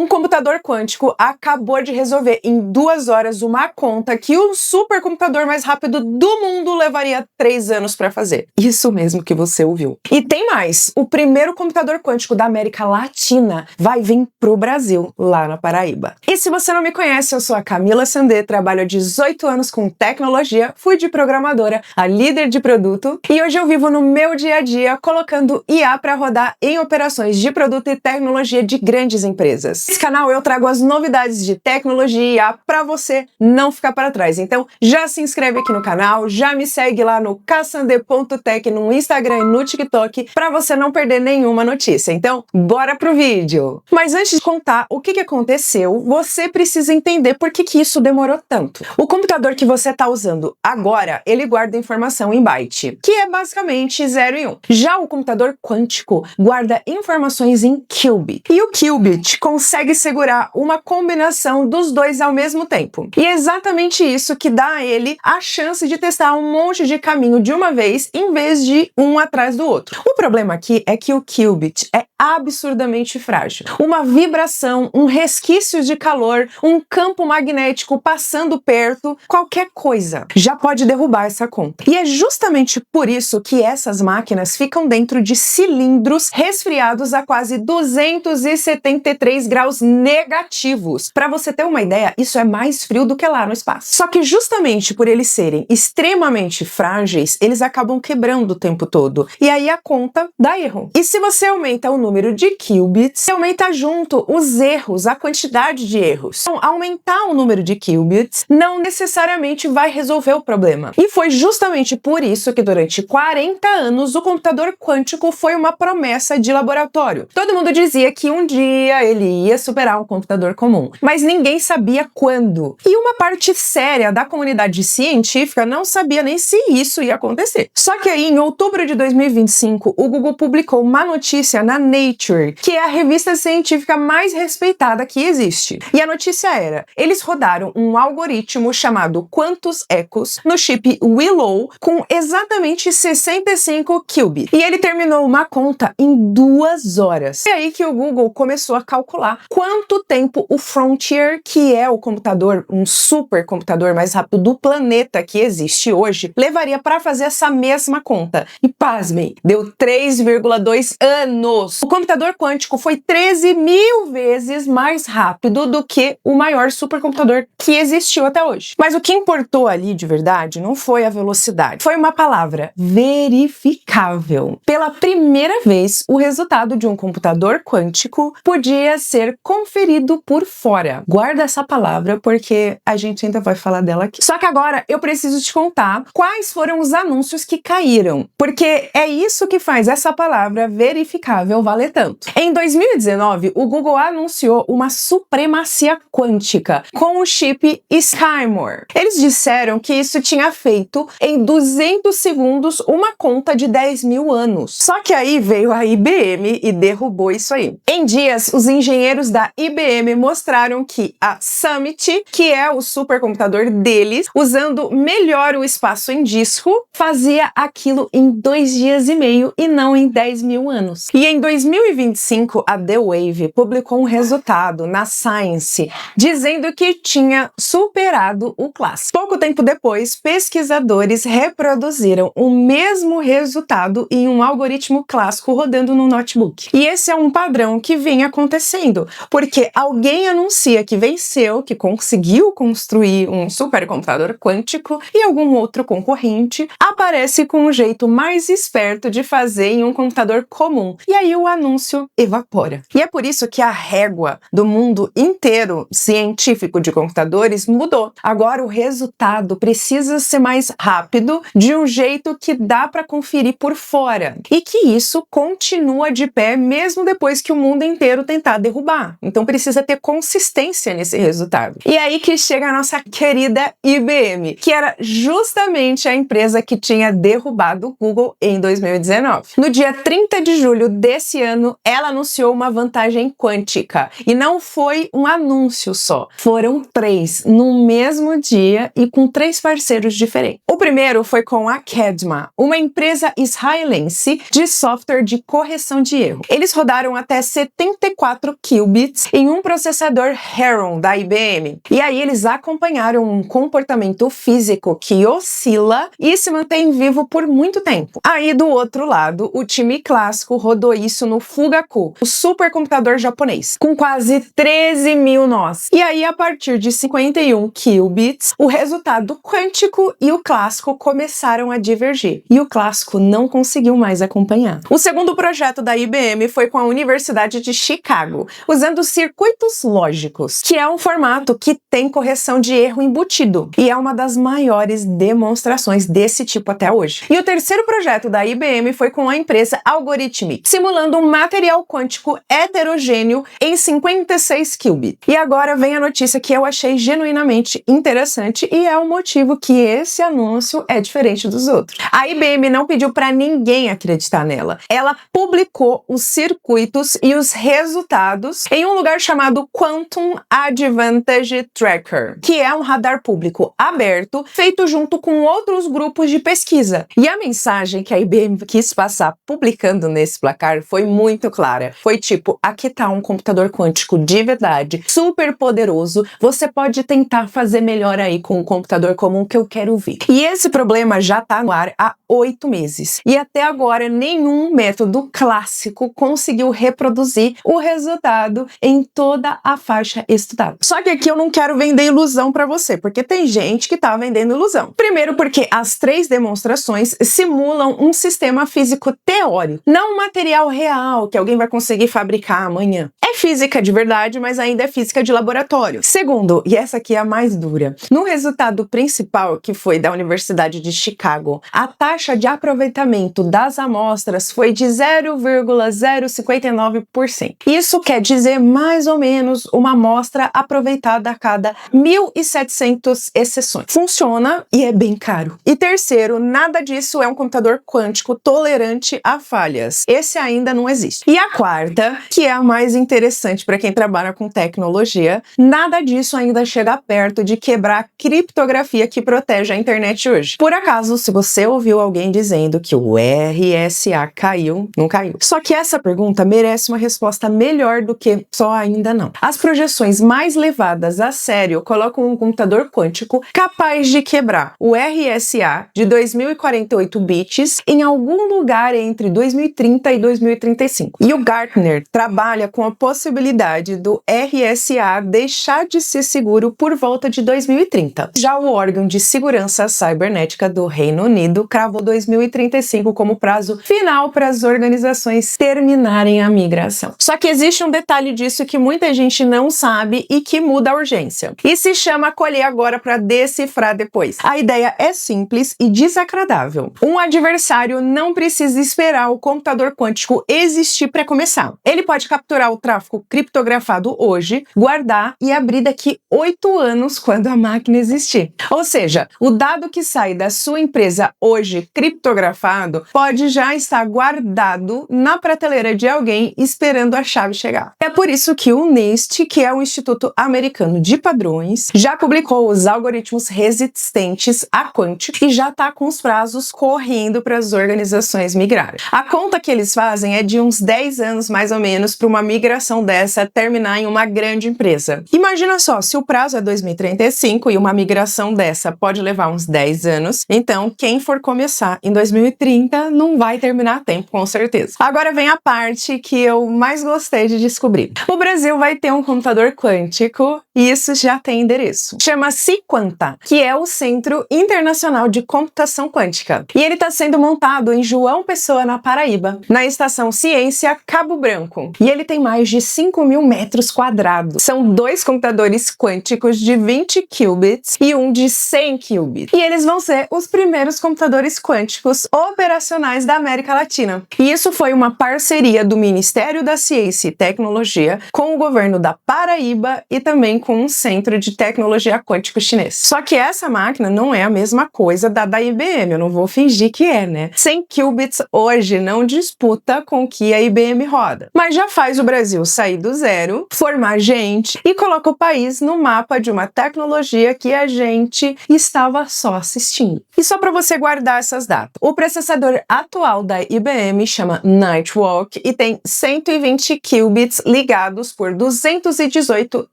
Um computador quântico acabou de resolver em 2 horas uma conta que o supercomputador mais rápido do mundo levaria 3 anos para fazer. Isso mesmo que você ouviu. E tem mais, o primeiro computador quântico da América Latina vai vir pro Brasil, lá na Paraíba. E se você não me conhece, eu sou a Camila Sandê, trabalho há 18 anos com tecnologia, fui de programadora a líder de produto e hoje eu vivo no meu dia a dia colocando IA para rodar em operações de produto e tecnologia de grandes empresas. Nesse canal eu trago as novidades de tecnologia e IA para você não ficar para trás. Então já se inscreve aqui no canal, já me segue lá no ksandê.tech no Instagram e no TikTok para você não perder nenhuma notícia. Então bora pro vídeo! Mas antes de contar o que aconteceu, você precisa entender por que isso demorou tanto. O computador que você está usando agora, ele guarda informação em byte, que é basicamente 0 e 1. Já o computador quântico guarda informações em qubit. E o qubit consegue segurar uma combinação dos dois ao mesmo tempo. E é exatamente isso que dá a ele a chance de testar um monte de caminho de uma vez, em vez de um atrás do outro. O problema aqui é que o qubit é absurdamente frágil. Uma vibração, um resquício de calor, um campo magnético passando perto, qualquer coisa já pode derrubar essa conta. E é justamente por isso que essas máquinas ficam dentro de cilindros resfriados a quase 273 graus negativos. Para você ter uma ideia, isso é mais frio do que lá no espaço. Só que justamente por eles serem extremamente frágeis, eles acabam quebrando o tempo todo. E aí a conta dá erro. E se você aumenta o número de qubits, você aumenta junto os erros, a quantidade de erros. Então, aumentar o número de qubits não necessariamente vai resolver o problema. E foi justamente por isso que durante 40 anos o computador quântico foi uma promessa de laboratório. Todo mundo dizia que um dia ele ia superar um computador comum, mas ninguém sabia quando. E uma parte séria da comunidade científica não sabia nem se isso ia acontecer. Só que aí, em outubro de 2025, o Google publicou uma notícia na Nature, que é a revista científica mais respeitada que existe. E a notícia era: eles rodaram um algoritmo chamado Quantus Echoes no chip Willow com exatamente 65 qubits. E ele terminou uma conta em 2 horas. É aí que o Google começou a calcular quanto tempo o Frontier, que é o computador, um supercomputador mais rápido do planeta que existe hoje, levaria para fazer essa mesma conta. E pasmem, deu 3,2 anos. O computador quântico foi 13.000 vezes mais rápido do que o maior supercomputador que existiu até hoje. Mas o que importou ali de verdade não foi a velocidade, foi uma palavra: verificável. Pela primeira vez, o resultado de um computador quântico podia ser conferido por fora. Guarda essa palavra porque a gente ainda vai falar dela aqui. Só que agora eu preciso te contar quais foram os anúncios que caíram, porque é isso que faz essa palavra verificável valer tanto. Em 2019, o Google anunciou uma supremacia quântica com o chip Skymore. Eles disseram que isso tinha feito em 200 segundos uma conta de 10.000 anos. Só que aí veio a IBM e derrubou isso aí. Em dias, os engenheiros da IBM mostraram que a Summit, que é o supercomputador deles, usando melhor o espaço em disco, fazia aquilo em 2 dias e meio e não em 10.000 anos. E em 2025, a The Wave publicou um resultado na Science, dizendo que tinha superado o clássico. Pouco tempo depois, pesquisadores reproduziram o mesmo resultado em um algoritmo clássico rodando no notebook. E esse é um padrão que vem acontecendo, porque alguém anuncia que venceu, que conseguiu construir um supercomputador quântico, e algum outro concorrente aparece com um jeito mais esperto de fazer em um computador comum. E aí o anúncio evapora. E é por isso que a régua do mundo inteiro científico de computadores mudou. Agora o resultado precisa ser mais rápido, de um jeito que dá para conferir por fora. E que isso continua de pé mesmo depois que o mundo inteiro tentar derrubar. Então precisa ter consistência nesse resultado. E aí que chega a nossa querida IBM, que era justamente a empresa que tinha derrubado o Google em 2019. No dia 30 de julho desse ano, ela anunciou uma vantagem quântica. E não foi um anúncio só, foram 3 no mesmo dia e com 3 parceiros diferentes. O primeiro foi com a Kedma, uma empresa israelense de software de correção de erro. Eles rodaram até 74 qubits qubits em um processador Heron da IBM. E aí eles acompanharam um comportamento físico que oscila e se mantém vivo por muito tempo. Aí do outro lado, o time clássico rodou isso no Fugaku, o supercomputador japonês, com quase 13 mil nós. E aí, a partir de 51 qubits, o resultado quântico e o clássico começaram a divergir. E o clássico não conseguiu mais acompanhar. O segundo projeto da IBM foi com a Universidade de Chicago, usando circuitos lógicos, que é um formato que tem correção de erro embutido. E é uma das maiores demonstrações desse tipo até hoje. E o terceiro projeto da IBM foi com a empresa Algorithmic, simulando um material quântico heterogêneo em 56 qubits. E agora vem a notícia que eu achei genuinamente interessante e é o motivo que esse anúncio é diferente dos outros. A IBM não pediu para ninguém acreditar nela. Ela publicou os circuitos e os resultados em um lugar chamado Quantum Advantage Tracker, que é um radar público aberto feito junto com outros grupos de pesquisa. E a mensagem que a IBM quis passar publicando nesse placar foi muito clara. Foi tipo, aqui tá um computador quântico de verdade, super poderoso, você pode tentar fazer melhor aí com um computador comum que eu quero ver. E esse problema já tá no ar há 8 meses. E até agora nenhum método clássico conseguiu reproduzir o resultado em toda a faixa estudada. Só que aqui eu não quero vender ilusão para você, porque tem gente que tá vendendo ilusão. Primeiro porque as 3 demonstrações simulam um sistema físico teórico, não um material real que alguém vai conseguir fabricar amanhã. É física de verdade, mas ainda é física de laboratório. Segundo, e essa aqui é a mais dura, no resultado principal, que foi da Universidade de Chicago, a taxa de aproveitamento das amostras foi de 0,059%. Isso quer dizer mais ou menos uma amostra aproveitada a cada 1.700 exceções. Funciona e é bem caro. E terceiro, nada disso é um computador quântico tolerante a falhas. Esse ainda não existe. E a quarta, que é a mais interessante para quem trabalha com tecnologia, nada disso ainda chega perto de quebrar a criptografia que protege a internet hoje. Por acaso, se você ouviu alguém dizendo que o RSA caiu, não caiu. Só que essa pergunta merece uma resposta melhor do que só ainda não. As projeções mais levadas a sério colocam um computador quântico capaz de quebrar o RSA de 2048 bits em algum lugar entre 2030 e 2035. E o Gartner trabalha com a possibilidade do RSA deixar de ser seguro por volta de 2030. Já o órgão de segurança cibernética do Reino Unido cravou 2035 como prazo final para as organizações terminarem a migração. Só que existe um detalhe disso que muita gente não sabe e que muda a urgência. E se chama colher agora para decifrar depois. A ideia é simples e desagradável. Um adversário não precisa esperar o computador quântico existir para começar. Ele pode capturar o tráfego criptografado hoje, guardar e abrir daqui 8 anos quando a máquina existir. Ou seja, o dado que sai da sua empresa hoje criptografado pode já estar guardado na prateleira de alguém esperando a chave chegar. É por isso que o NIST, que é o Instituto Americano de Padrões, já publicou os algoritmos resistentes a quântico e já está com os prazos correndo para as organizações migrarem. A conta que eles fazem é de uns 10 anos mais ou menos para uma migração dessa terminar em uma grande empresa. Imagina só, se o prazo é 2035 e uma migração dessa pode levar uns 10 anos, então quem for começar em 2030 não vai terminar a tempo, com certeza. Agora vem a parte que eu mais gostei de descobrir. O Brasil vai ter um computador quântico e isso já tem endereço. Chama-se Quanta, que é o Centro Internacional de Computação Quântica. E ele está sendo montado em João Pessoa, na Paraíba, na Estação Ciência Cabo Branco. E ele tem mais de 5.000 metros quadrados. São 2 computadores quânticos de 20 qubits e um de 100 qubits. E eles vão ser os primeiros computadores quânticos operacionais da América Latina. E isso foi uma parceria do Ministério da Ciência e Tecnologia com o governo da Paraíba e também com um centro de tecnologia quântico chinês. Só que essa máquina não é a mesma coisa da IBM, eu não vou fingir que é, né? 100 qubits hoje não disputa com o que a IBM roda. Mas já faz o Brasil sair do zero, formar gente e coloca o país no mapa de uma tecnologia que a gente estava só assistindo. E só para você guardar essas datas. O processador atual da IBM chama Nightwalk e tem 120 qubits ligados por 218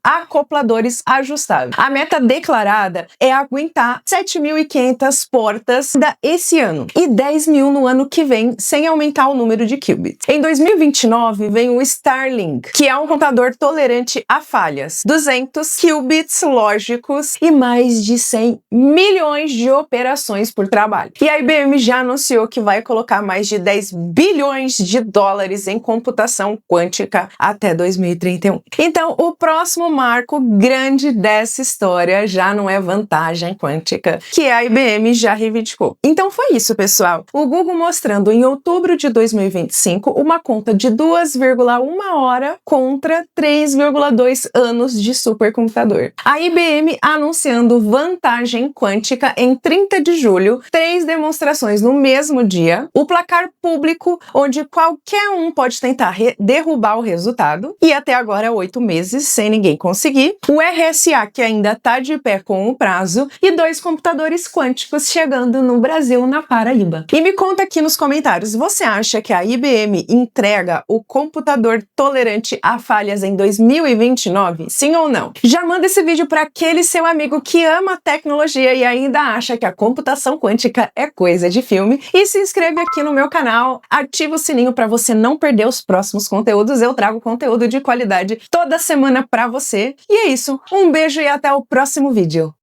acopladores ajustáveis. A meta declarada é aguentar 7.500 portas esse ano e 10.000 no ano que vem, sem aumentar o número de qubits. Em 2029 vem o Starlink, que é um computador tolerante a falhas, 200 qubits lógicos e mais de 100 milhões de operações por trabalho. E a IBM já anunciou que vai colocar mais de 10 bilhões de dólares em computação quântica até 2031. Então, o próximo marco grande dessa história já não é vantagem quântica, que a IBM já reivindicou. Então foi isso, pessoal. O Google mostrando em outubro de 2025 uma conta de 2,1 hora contra 3,2 anos de supercomputador. A IBM anunciando vantagem quântica em 30 de julho, 3 demonstrações no mesmo dia, o placar público, onde qualquer um pode tentar derrubar o resultado, e até agora 8 meses sem ninguém conseguir, o RSA que ainda está de pé com o prazo, e 2 computadores quânticos chegando no Brasil, na Paraíba. E me conta aqui nos comentários, você acha que a IBM entrega o computador tolerante a falhas em 2029? Sim ou não? Já manda esse vídeo para aquele seu amigo que ama tecnologia e ainda acha que a computação quântica é coisa de filme, e se inscreve aqui no meu canal, ativa o sininho para você não perder os próximos conteúdos. Eu trago conteúdo de qualidade toda semana para você. E é isso, um beijo e até o próximo vídeo.